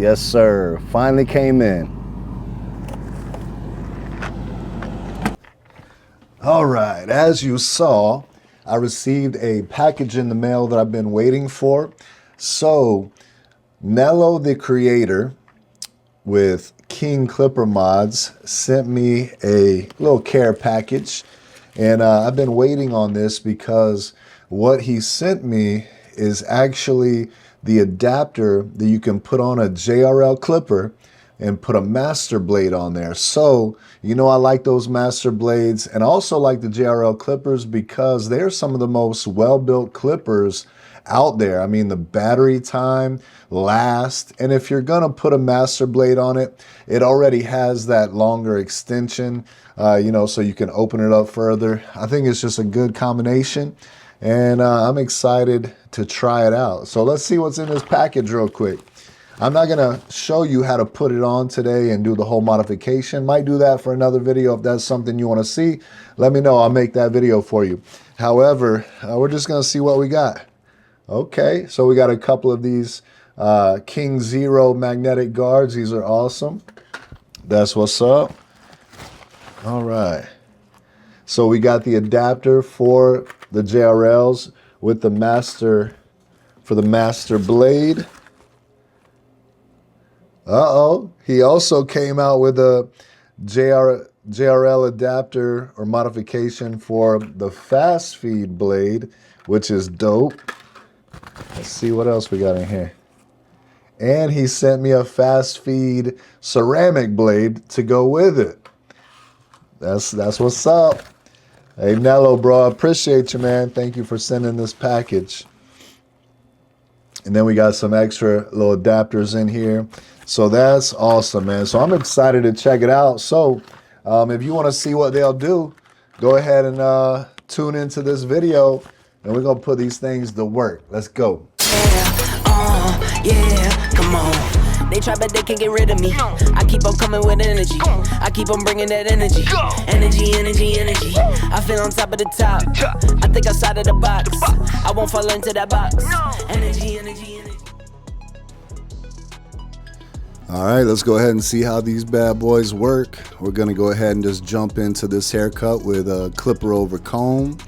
Yes, sir. Finally came in. All right, as you saw, I received a package in the mail that I've been waiting for. So, Nello the Creator with King Clipper Mods sent me a little care package. And I've been waiting on this because what he sent me is actually the adapter that you can put on a JRL clipper and put a master blade on there. So, you know, I like those master blades, and I also like the JRL clippers because they're some of the most well-built clippers out there. I mean, the battery time lasts, and if you're gonna put a master blade on it, it already has that longer extension, you know, so you can open it up further. I think it's just a good combination, and I'm excited to try it out. So let's see what's in this package real quick. I'm not gonna show you how to put it on today and do the whole modification. Might do that for another video. If that's something you wanna see, let me know, I'll make that video for you. However, we're just gonna see what we got. Okay, so we got a couple of these King Zero magnetic guards. These are awesome. That's what's up. All right. So we got the adapter for the JRLs with the master, for the master blade. Uh-oh, he also came out with a JRL adapter or modification for the fast feed blade, which is dope. Let's see what else we got in here. And he sent me a fast feed ceramic blade to go with it. That's what's up. Hey, Nello, bro, I appreciate you, man. Thank you for sending this package. And then we got some extra little adapters in here. So that's awesome, man. So I'm excited to check it out. So if you want to see what they'll do, go ahead and tune into this video, and we're going to put these things to work. Let's go. Yeah, come on. They try, but they can't get rid of me. I keep on coming with energy. I keep on bringing that energy. Energy, energy, energy. I feel on top of the top. I think outside of the box. I won't fall into that box. Energy, energy, energy. All right, let's go ahead and see how these bad boys work. We're gonna go ahead and just jump into this haircut with a clipper over comb.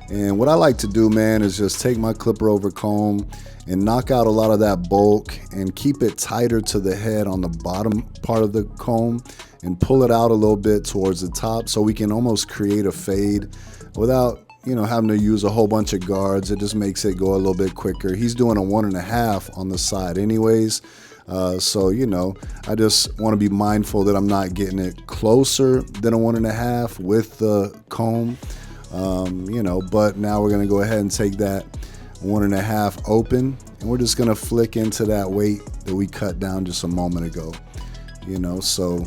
And what I like to do, man, is just take my clipper over comb and knock out a lot of that bulk and keep it tighter to the head on the bottom part of the comb and pull it out a little bit towards the top so we can almost create a fade without, you know, having to use a whole bunch of guards. It just makes it go a little bit quicker. He's doing a 1.5 on the side anyways. So, you know, I just want to be mindful that I'm not getting it closer than a 1.5 with the comb. You know, but now we're going to go ahead and take that 1.5 open, and we're just going to flick into that weight that we cut down just a moment ago, you know. So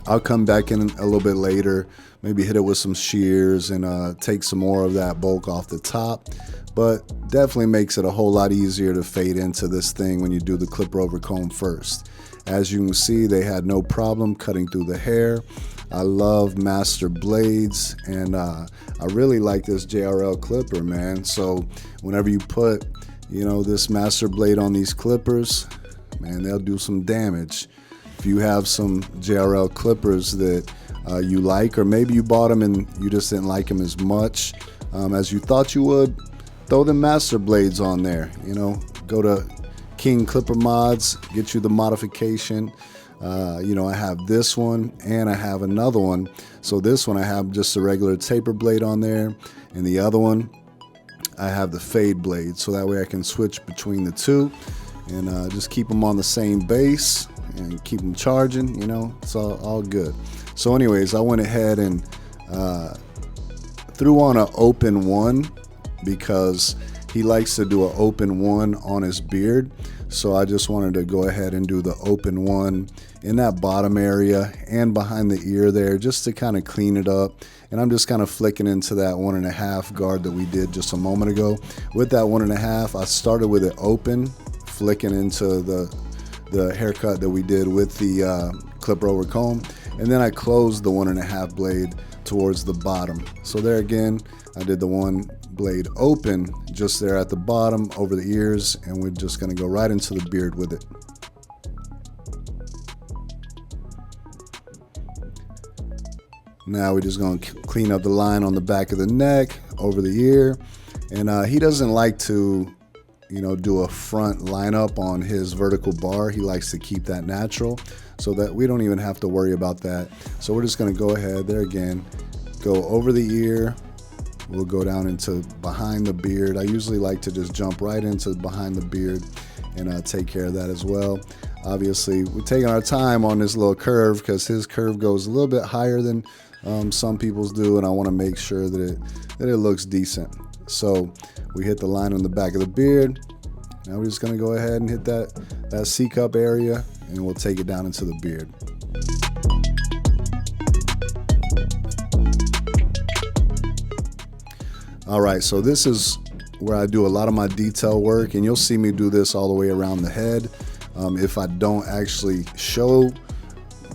I'll come back in a little bit later, maybe hit it with some shears and take some more of that bulk off the top, but definitely makes it a whole lot easier to fade into this thing when you do the clipper over comb first. As you can see, they had no problem cutting through the hair. I love master blades, and I really like this JRL clipper, man. So whenever you put, you know, this master blade on these clippers, man, they'll do some damage. If you have some JRL clippers that you like, or maybe you bought them and you just didn't like them as much as you thought you would, throw the master blades on there. You know, go to King Clipper Mods, get you the modification. You know, I have this one and I have another one. So this one I have just a regular taper blade on there, and the other one I have the fade blade, so that way I can switch between the two and just keep them on the same base and keep them charging. You know, it's all good. So anyways, I went ahead and threw on an open one because he likes to do an open one on his beard. So I just wanted to go ahead and do the open one in that bottom area and behind the ear there, just to kind of clean it up. And I'm just kind of flicking into that 1.5 guard that we did just a moment ago. With that 1.5, I started with it open, flicking into the haircut that we did with the clipper over comb. And then I closed the 1.5 blade towards the bottom. So there again, I did the one blade open just there at the bottom over the ears, and we're just gonna go right into the beard with it. Now we're just going to clean up the line on the back of the neck, over the ear. And he doesn't like to, do a front lineup on his vertical bar. He likes to keep that natural so that we don't even have to worry about that. So we're just going to go ahead there again, go over the ear. We'll go down into behind the beard. I usually like to just jump right into behind the beard and take care of that as well. Obviously, we're taking our time on this little curve because his curve goes a little bit higher than some people's do, and I want to make sure that it looks decent. So we hit the line on the back of the beard. Now we're just going to go ahead and hit that C-cup area, and we'll take it down into the beard. All right, so this is where I do a lot of my detail work, and you'll see me do this all the way around the head. If I don't actually show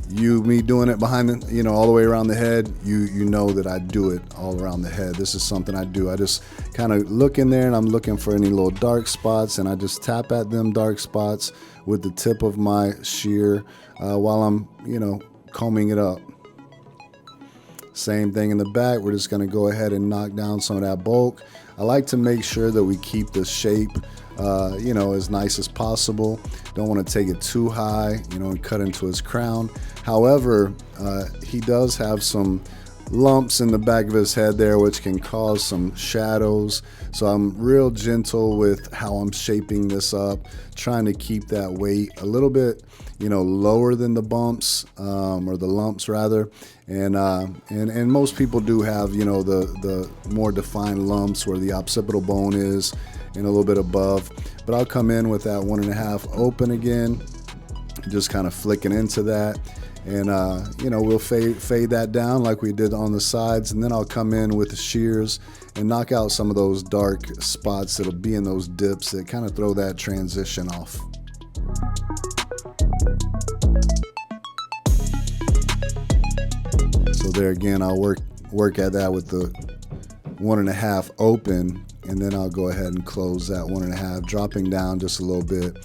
you me doing it behind the, all the way around the head, you know that I do it all around the head. This is something I do. I just kind of look in there and I'm looking for any little dark spots, and I just tap at them dark spots with the tip of my shear while I'm, combing it up. Same thing in the back. We're just going to go ahead and knock down some of that bulk. I like to make sure that we keep the shape as nice as possible. Don't want to take it too high, and cut into his crown. However, he does have some lumps in the back of his head there, which can cause some shadows. So I'm real gentle with how I'm shaping this up, trying to keep that weight a little bit, lower than the bumps, or the lumps rather. And most people do have, the more defined lumps where the occipital bone is and a little bit above. But I'll come in with that 1.5 open again, just kind of flicking into that. And, we'll fade that down like we did on the sides. And then I'll come in with the shears and knock out some of those dark spots that'll be in those dips that kind of throw that transition off. So there again, I'll work at that with the 1.5 open, and then I'll go ahead and close that 1.5, dropping down just a little bit.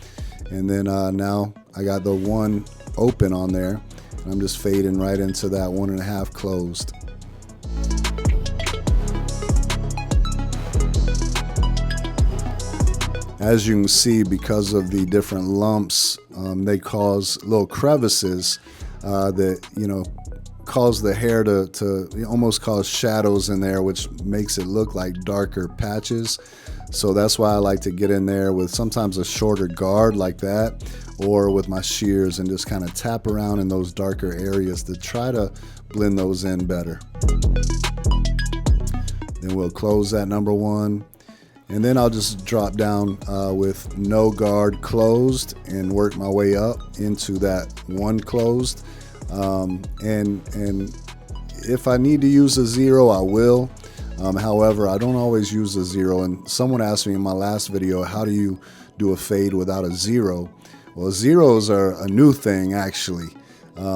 And then now I got the 1 open on there. I'm just fading right into that 1.5 closed. As you can see, because of the different lumps, they cause little crevices that, cause the hair to almost cause shadows in there, which makes it look like darker patches. So that's why I like to get in there with sometimes a shorter guard like that, or with my shears, and just kind of tap around in those darker areas to try to blend those in better. Then we'll close that number 1. And then I'll just drop down with no guard closed and work my way up into that 1 closed. And if I need to use a 0, I will. However, I don't always use a 0. And someone asked me in my last video, how do you do a fade without a 0? Well, zeros are a new thing, actually.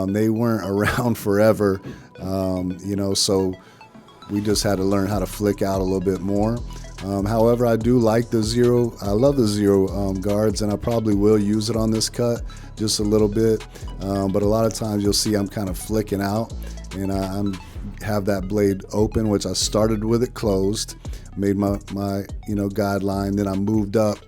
They weren't around forever, so we just had to learn how to flick out a little bit more. However, I do like the 0. I love the 0 guards, and I probably will use it on this cut just a little bit. But a lot of times you'll see I'm kind of flicking out, and I have that blade open, which I started with it closed, made my guideline, then I moved up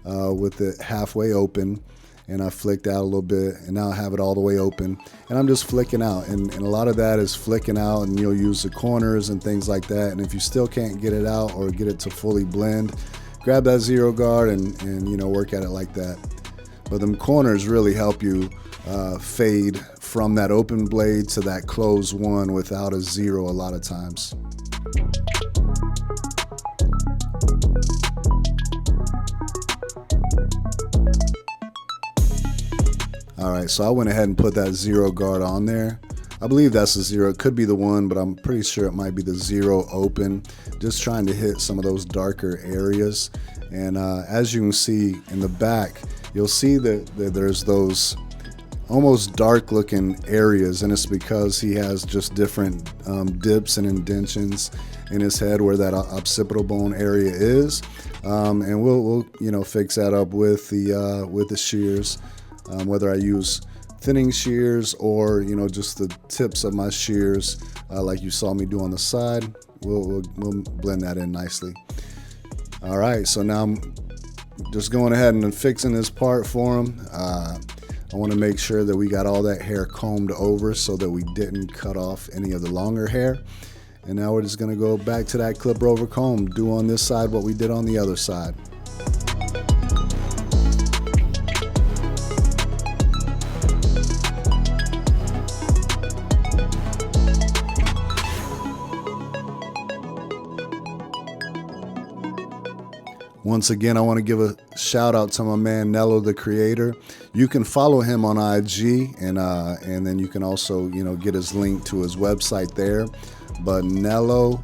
with it halfway open, and I flicked out a little bit, and now I have it all the way open, and I'm just flicking out, and a lot of that is flicking out, and you'll use the corners and things like that. And if you still can't get it out or get it to fully blend, grab that 0 guard and work at it like that. But them corners really help you fade from that open blade to that closed 1 without a 0 a lot of times. All right, so I went ahead and put that 0 guard on there. I believe that's the 0. It could be the 1, but I'm pretty sure it might be the 0 open. Just trying to hit some of those darker areas. And as you can see in the back, you'll see that there's those almost dark looking areas, and it's because he has just different dips and indentions in his head where that occipital bone area is. And we'll fix that up with the shears. Whether I use thinning shears or just the tips of my shears like you saw me do on the side. We'll blend that in nicely. All right, so now I'm just going ahead and fixing this part for him. I want to make sure that we got all that hair combed over so that we didn't cut off any of the longer hair. And now we're just going to go back to that clipper over comb, do on this side what we did on the other side. Once again, I want to give a shout out to my man Nello the Creator. You can follow him on IG, and then you can also, you know, get his link to his website there. But Nello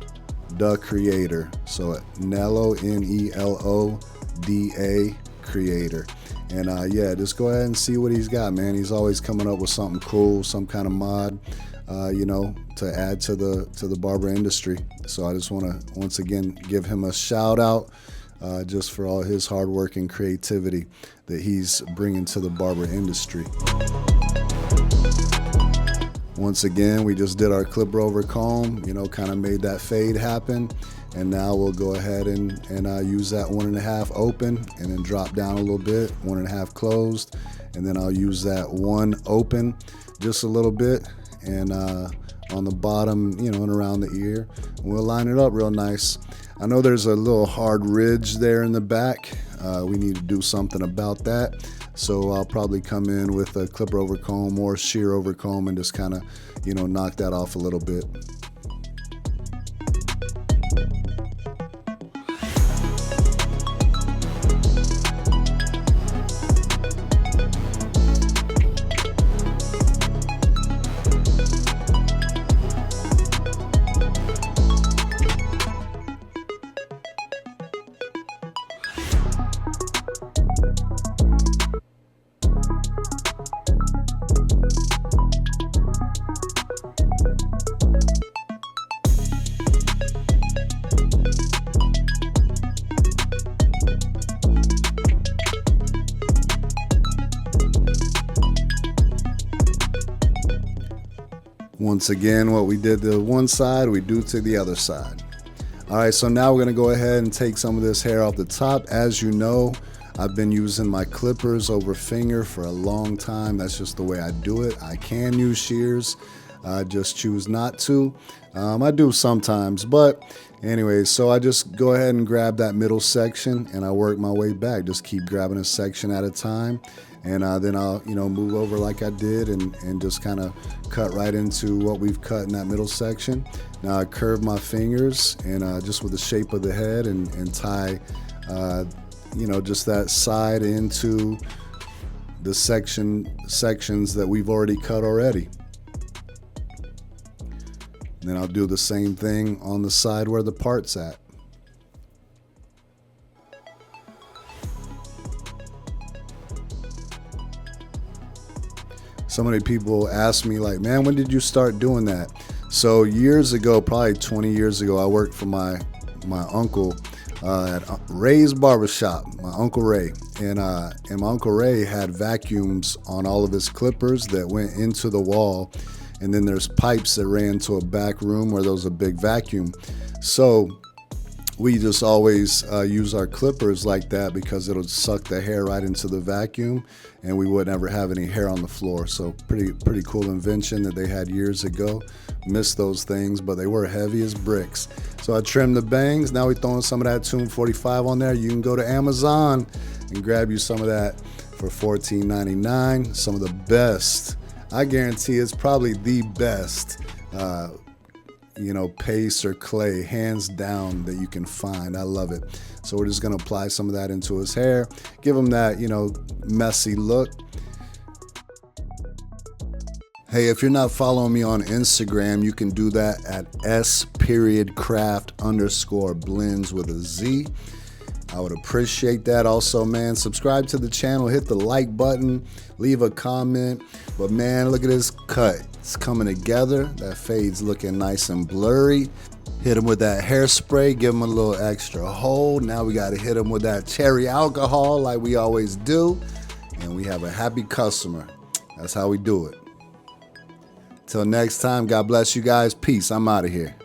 the Creator, so Nello N-E-L-O-D-A Creator, and yeah, just go ahead and see what he's got, man. He's always coming up with something cool, some kind of mod, you know, to add to the barber industry. So I just want to once again give him a shout out. Just for all his hard work and creativity that he's bringing to the barber industry. Once again, we just did our clipper over comb, you know, kind of made that fade happen. And now we'll go ahead and use that 1.5 open and then drop down a little bit, 1.5 closed. And then I'll use that 1 open just a little bit and on the bottom, you know, and around the ear. And we'll line it up real nice. I know there's a little hard ridge there in the back. We need to do something about that. So I'll probably come in with a clipper over comb or shear over comb and just kind of, you know, knock that off a little bit. Once again, what we did to one side, we do to the other side. All right, so now we're gonna go ahead and take some of this hair off the top. As you know, I've been using my clippers over finger for a long time. That's just the way I do it. I can use shears, I just choose not to. I do sometimes, but anyways, so I just go ahead and grab that middle section and I work my way back. Just keep grabbing a section at a time. And then I'll, you know, move over like I did and just kind of cut right into what we've cut in that middle section. Now I curve my fingers and just with the shape of the head and tie, you know, just that side into the sections that we've already cut already. And then I'll do the same thing on the side where the part's at. So many people ask me like, man, when did you start doing that? So years ago, probably 20 years ago, I worked for my uncle at Ray's barbershop, my Uncle Ray. And my Uncle Ray had vacuums on all of his clippers that went into the wall. And then there's pipes that ran to a back room where there was a big vacuum. So we just always use our clippers like that because it'll suck the hair right into the vacuum and we would never have any hair on the floor. So pretty cool invention that they had years ago. Missed those things, but they were heavy as bricks. So I trimmed the bangs. Now we're throwing some of that Tune 45 on there. You can go to Amazon and grab you some of that for $14.99. Some of the best, I guarantee it's probably the best you know, paste or clay, hands down, that you can find. I love it. So we're just gonna apply some of that into his hair, give him that, you know, messy look. Hey, if you're not following me on Instagram, you can do that at S.Craft_blends with a Z. I would appreciate that. Also, man, subscribe to the channel, hit the like button, leave a comment. But man, look at this cut. It's coming together. That fade's looking nice and blurry. Hit him with that hairspray, give him a little extra hold. Now we gotta hit him with that cherry alcohol like we always do. And we have a happy customer. That's how we do it. Till next time, God bless you guys. Peace. I'm out of here.